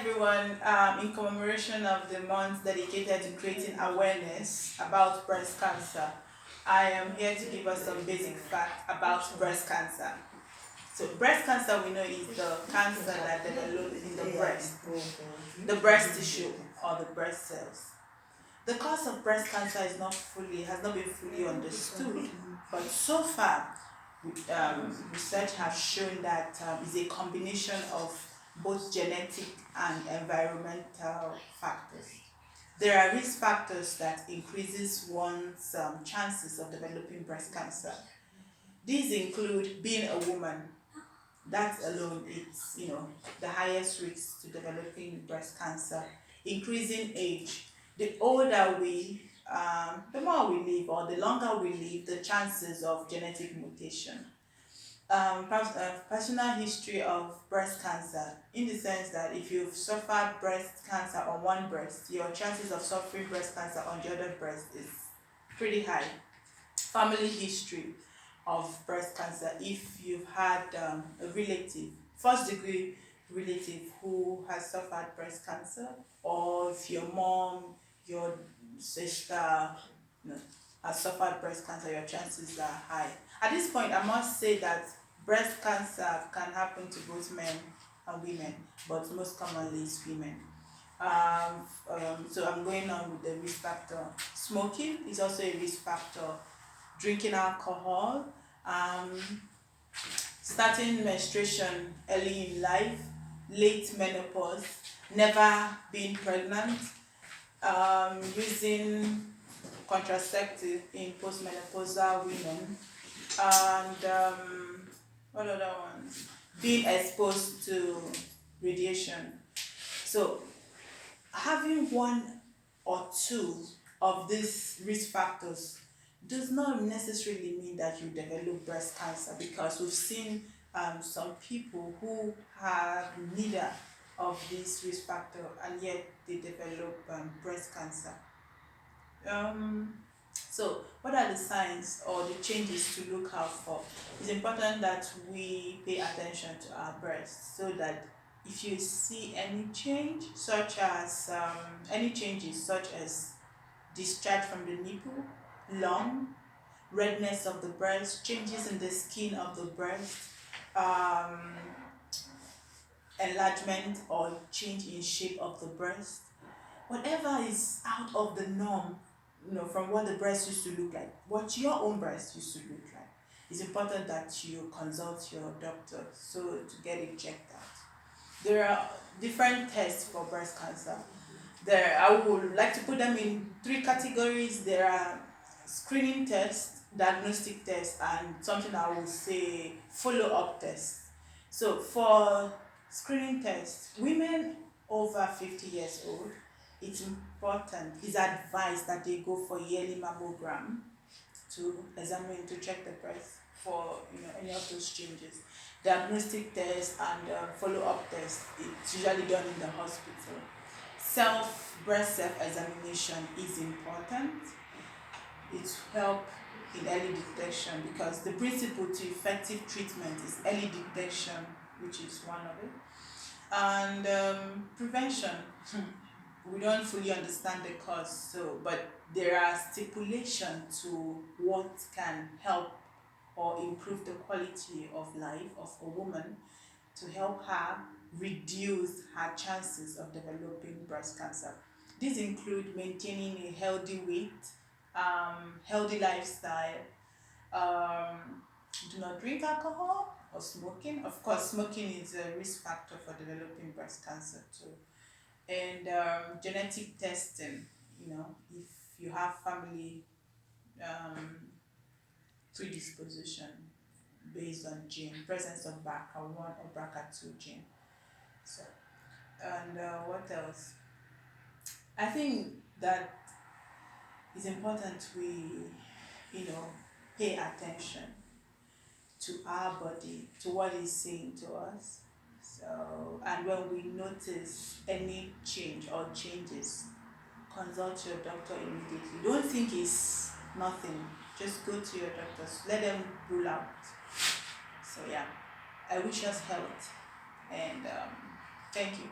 everyone. In commemoration of the month dedicated to creating awareness about breast cancer, I am here to give us some basic facts about breast cancer. So, breast cancer we know is the cancer that develops in the breast tissue or the breast cells. The cause of breast cancer has not been fully understood, but so far, research has shown that it's a combination of both genetic and environmental factors. There are risk factors that increases one's chances of developing breast cancer. These include being a woman. That alone is, the highest risk to developing breast cancer. Increasing age. The older the more we live, or the longer we live, the chances of genetic mutation. Personal history of breast cancer, in the sense that if you've suffered breast cancer on one breast, your chances of suffering breast cancer on the other breast is pretty high. Family history of breast cancer, if you've had a relative, first degree relative who has suffered breast cancer, or if your mom, your sister, you know, has suffered breast cancer, your chances are high. At this point, I must say that breast cancer can happen to both men and women, but most commonly it's women. So I'm going on with the risk factor. Smoking is also a risk factor. Drinking alcohol, starting menstruation early in life, late menopause, never being pregnant, using contraceptive in postmenopausal women, and what other ones? Being exposed to radiation. So having one or two of these risk factors does not necessarily mean that you develop breast cancer, because we've seen some people who have neither of these risk factor and yet they develop breast cancer. So what are the signs or the changes to look out for? It's important that we pay attention to our breasts, so that if you see any changes such as discharge from the nipple, lump, redness of the breast, changes in the skin of the breast, um, enlargement or change in shape of the breast, whatever is out of the norm, from what the breast used to look like, what your own breast used to look like, it's important that you consult your doctor so to get it checked out. There are different tests for breast cancer. I would like to put them in three categories. There are screening tests, diagnostic tests, and something I would say follow-up tests. So for screening tests, women over 50 years old, it's advised that they go for yearly mammogram to check the breast for any of those changes. Diagnostic tests and follow-up tests, it's usually done in the hospital. Breast self-examination is important. It helps in early detection, because the principle to effective treatment is early detection, which is one of it. And prevention. We don't fully understand the cause, but there are stipulations to what can help or improve the quality of life of a woman, to help her reduce her chances of developing breast cancer. These include maintaining a healthy weight, healthy lifestyle, do not drink alcohol or smoking. Of course, smoking is a risk factor for developing breast cancer too. And genetic testing, if you have family predisposition based on gene, presence of BRCA1 or BRCA2 gene. So, and what else? I think that it's important we, pay attention to our body, to what is saying to us. So, and when we notice any change or changes, consult your doctor immediately. Don't think it's nothing. Just go to your doctors. Let them rule out. So yeah, I wish us health, and thank you.